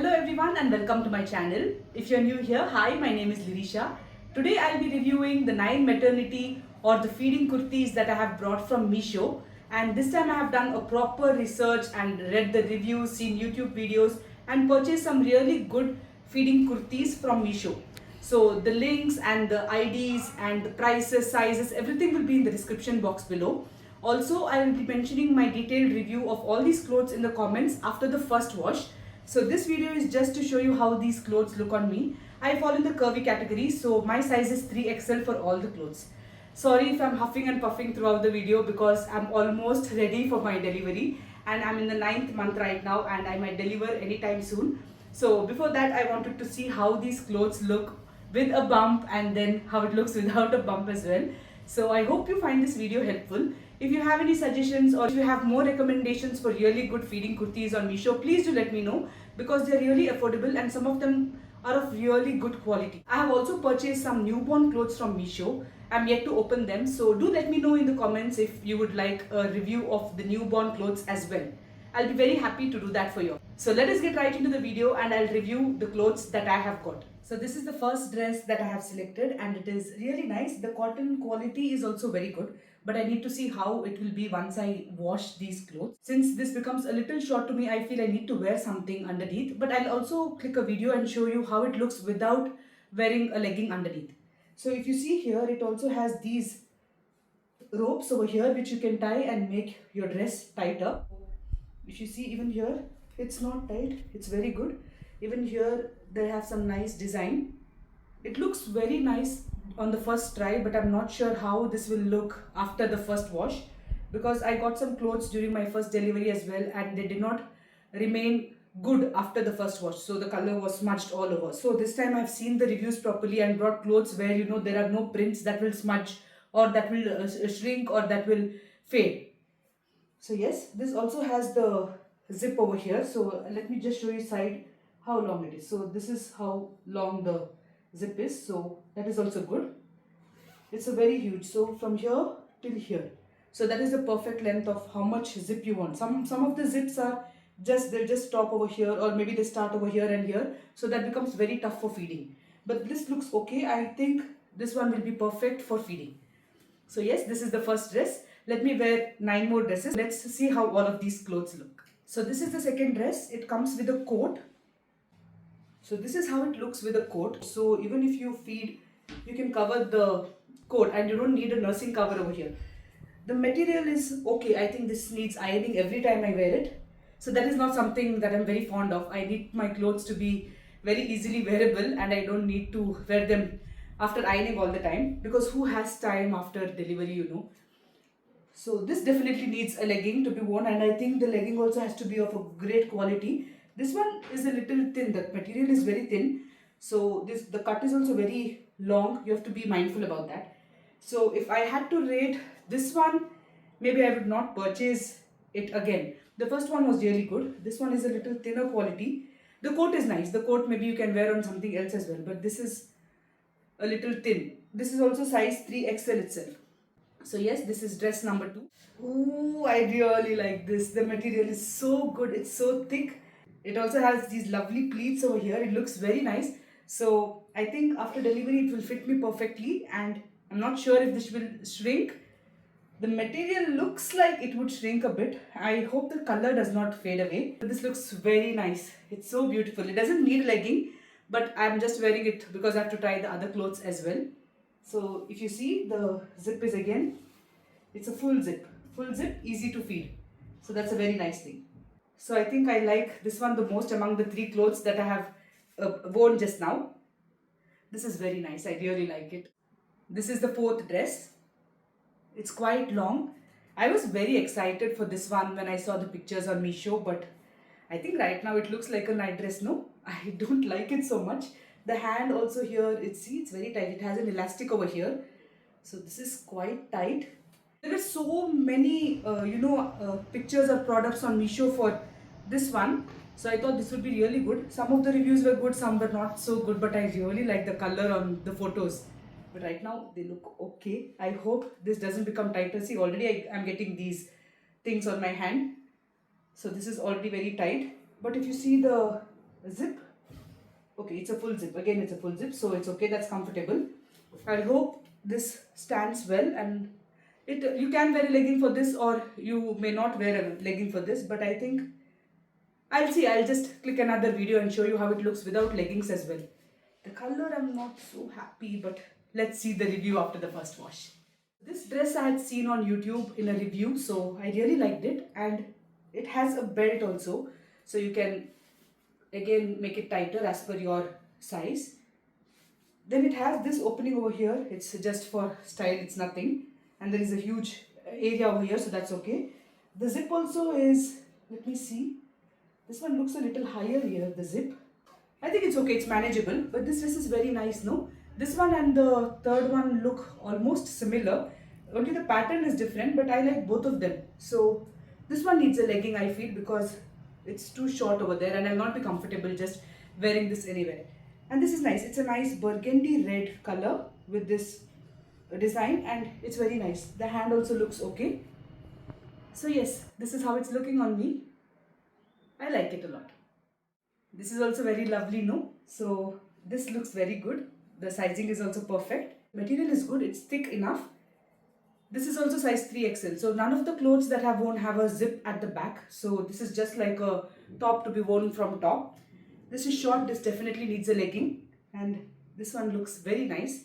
Hello everyone and welcome to my channel. If you're new here, hi, my name is Lirisha. Today I'll be reviewing the 9 maternity or the feeding kurtis that I have brought from Meesho, and this time I have done a proper research and read the reviews, seen YouTube videos and purchased some really good feeding kurtis from Meesho. So the links and the IDs and the prices, sizes, everything will be in the description box below. Also, I will be mentioning my detailed review of all these clothes in the comments after the first wash. So this video is just to show you how these clothes look on me. I fall in the curvy category, so my size is 3XL for all the clothes. Sorry if I'm huffing and puffing throughout the video because I'm almost ready for my delivery and I'm in the 9th month right now and I might deliver anytime soon. So before that, I wanted to see how these clothes look with a bump and then how it looks without a bump as well. So I hope you find this video helpful. If you have any suggestions or if you have more recommendations for really good feeding kurtis on Meesho, please do let me know because they're really affordable and some of them are of really good quality. I have also purchased some newborn clothes from Meesho. I'm yet to open them, so do let me know in the comments if you would like a review of the newborn clothes as well. I'll be very happy to do that for you. So let us get right into the video and I'll review the clothes that I have got. So this is the first dress that I have selected and it is really nice. The cotton quality is also very good, but I need to see how it will be once I wash these clothes. Since this becomes a little short to me, I feel I need to wear something underneath, but I'll also click a video and show you how it looks without wearing a legging underneath. So if you see here, it also has these ropes over here which you can tie and make your dress tighter. If you see even here, it's not tight, it's very good. Even here they have some nice design. It looks very nice on the first try, but I'm not sure how this will look after the first wash because I got some clothes during my first delivery as well and they did not remain good after the first wash, so the color was smudged all over. So this time I've seen the reviews properly and brought clothes where there are no prints that will smudge or that will shrink or that will fade. So yes, this also has the zip over here. So let me just show you side how long it is. So this is how long the zip is. So that is also good. It's a very huge. So from here till here. So that is the perfect length of how much zip you want. Some of the zips are they'll just stop over here or maybe they start over here and here. So that becomes very tough for feeding. But this looks okay. I think this one will be perfect for feeding. So yes, this is the first dress. Let me wear 9 more dresses. Let's see how all of these clothes look. So this is the second dress. It comes with a coat. So this is how it looks with a coat. So even if you feed, you can cover the coat and you don't need a nursing cover over here. The material is okay. I think this needs ironing every time I wear it. So that is not something that I'm very fond of. I need my clothes to be very easily wearable and I don't need to wear them after ironing all the time because who has time after delivery. So this definitely needs a legging to be worn and I think the legging also has to be of a great quality. This one is a little thin, the material is very thin. So the cut is also very long, you have to be mindful about that. So if I had to rate this one, maybe I would not purchase it again. The first one was really good. This one is a little thinner quality. The coat is nice. The coat maybe you can wear on something else as well, but this is a little thin. This is also size 3XL itself. So yes, this is dress number 2. Ooh, I really like this. The material is so good. It's so thick. It also has these lovely pleats over here. It looks very nice. So I think after delivery it will fit me perfectly and I'm not sure if this will shrink. The material looks like it would shrink a bit. I hope the color does not fade away. This looks very nice. It's so beautiful. It doesn't need legging, but I'm just wearing it because I have to try the other clothes as well. So if you see, the zip is again, it's a full zip. Full zip, easy to feed. So that's a very nice thing. So I think I like this one the most among the 3 clothes that I have worn just now. This is very nice. I really like it. This is the 4th dress. It's quite long. I was very excited for this one when I saw the pictures on Meesho, but I think right now it looks like a night dress. No, I don't like it so much. The hand also here, it's very tight. It has an elastic over here. So this is quite tight. There are so many, pictures or products on Meesho for this one. So I thought this would be really good. Some of the reviews were good, some were not so good, but I really like the color on the photos. But right now they look okay. I hope this doesn't become tighter. See, already I'm getting these things on my hand. So this is already very tight. But if you see the zip. Okay, it's a full zip. Again, it's a full zip, so it's okay. That's comfortable. I hope this stands well, and you can wear a legging for this, or you may not wear a legging for this. But I think I'll see. I'll just click another video and show you how it looks without leggings as well. The color I'm not so happy, but let's see the review after the first wash. This dress I had seen on YouTube in a review, so I really liked it, and it has a belt also, so you can again make it tighter as per your size. Then it has this opening over here. It's just for style, it's nothing, and there is a huge area over here, so that's okay. The zip also is, let me see, this one looks a little higher here, the zip. I think it's okay, it's manageable, but this dress is very nice, no? This one and the third one look almost similar, only the pattern is different, but I like both of them. So this one needs a legging, I feel, because it's too short over there and I'll not be comfortable just wearing this anywhere. And this is nice, it's a nice burgundy red color with this design, and it's very nice. The hand also looks okay. So yes, this is how it's looking on me. I like it a lot. This is also very lovely, no? So this looks very good. The sizing is also perfect. Material is good, it's thick enough. This is also size 3XL. So none of the clothes that I've worn have a zip at the back. So this is just like a top to be worn from top. This is short, this definitely needs a legging. And this one looks very nice.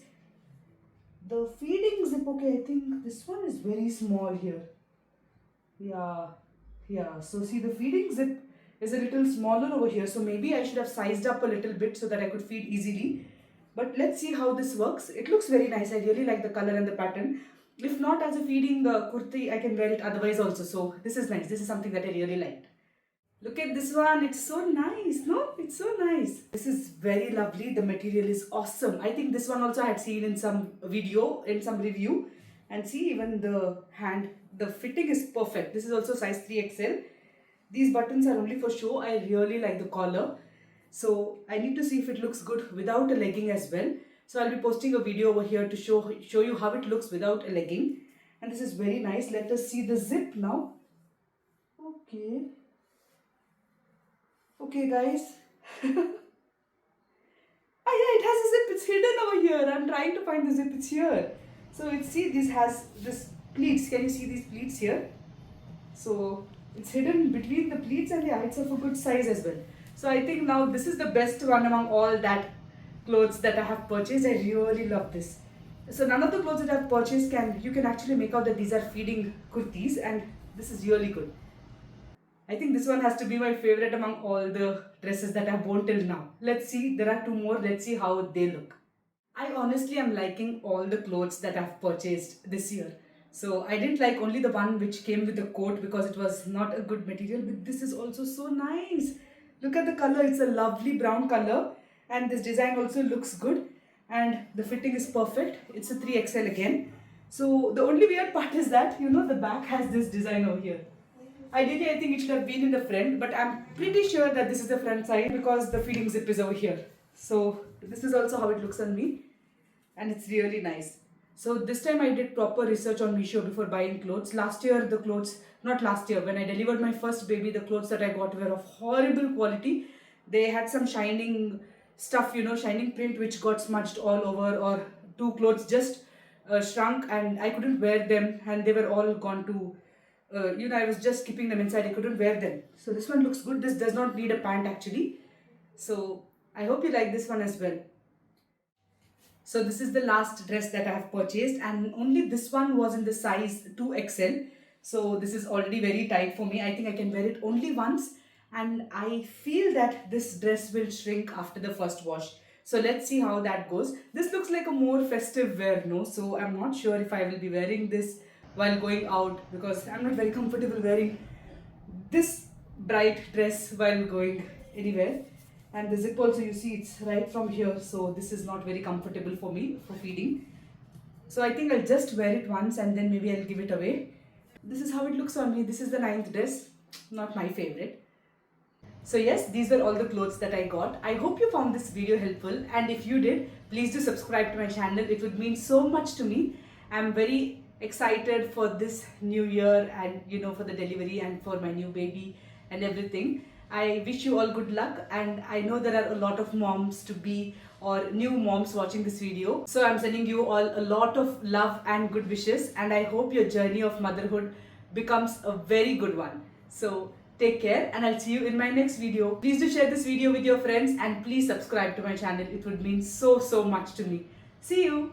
The feeding zip, okay, I think this one is very small here. Yeah. So see, the feeding zip is a little smaller over here. So maybe I should have sized up a little bit so that I could feed easily. But let's see how this works. It looks very nice. I really like the color and the pattern. If not as a feeding kurti, I can wear it otherwise also. So this is nice. This is something that I really liked. Look at this one. It's so nice. No? It's so nice. This is very lovely. The material is awesome. I think this one also I had seen in some video, in some review. And see, even the hand, the fitting is perfect. This is also size 3XL. These buttons are only for show. I really like the collar. So I need to see if it looks good without a legging as well. So I'll be posting a video over here to show you how it looks without a legging. And this is very nice. Let us see the zip now. Okay guys. Yeah, it has a zip. It's hidden over here. I'm trying to find the zip. It's here. So see, this has this pleats. Can you see these pleats here? So it's hidden between the pleats, and yeah, it's of a good size as well. So I think now this is the best one among all that clothes that I have purchased. I really love this. So none of the clothes that I've purchased you can actually make out that these are feeding kurtis, and this is really good. I think this one has to be my favorite among all the dresses that I've worn till now. Let's see, there are two more. Let's see how they look. I honestly am liking all the clothes that I've purchased this year. So I didn't like only the one which came with the coat because it was not a good material, but this is also so nice. Look at the color, it's a lovely brown color, and this design also looks good, and the fitting is perfect. It's a 3XL again. So the only weird part is that, the back has this design over here. Ideally, I think it should have been in the front, but I'm pretty sure that this is the front side because the feeding zip is over here. So this is also how it looks on me, and it's really nice. So this time I did proper research on Meesho before buying clothes. Last year, when I delivered my first baby, the clothes that I got were of horrible quality. They had some shining stuff, shining print which got smudged all over, or two clothes just shrunk and I couldn't wear them, and they were all gone to, I was just keeping them inside. I couldn't wear them. So this one looks good. This does not need a pant actually. So I hope you like this one as well. So this is the last dress that I have purchased, and only this one was in the size 2XL. So this is already very tight for me. I think I can wear it only once, and I feel that this dress will shrink after the first wash. So let's see how that goes. This looks like a more festive wear, no? So I'm not sure if I will be wearing this while going out because I'm not very comfortable wearing this bright dress while going anywhere. And the zip also, you see, it's right from here, so this is not very comfortable for me for feeding. So I think I'll just wear it once and then maybe I'll give it away. This is how it looks on me. This is the 9th dress, not my favorite. So yes, these were all the clothes that I got. I hope you found this video helpful, and if you did, please do subscribe to my channel. It would mean so much to me. I'm very excited for this new year and for the delivery and for my new baby and everything. I wish you all good luck, and I know there are a lot of moms to be or new moms watching this video. So I'm sending you all a lot of love and good wishes, and I hope your journey of motherhood becomes a very good one. So take care, and I'll see you in my next video. Please do share this video with your friends, and please subscribe to my channel. It would mean so much to me. See you.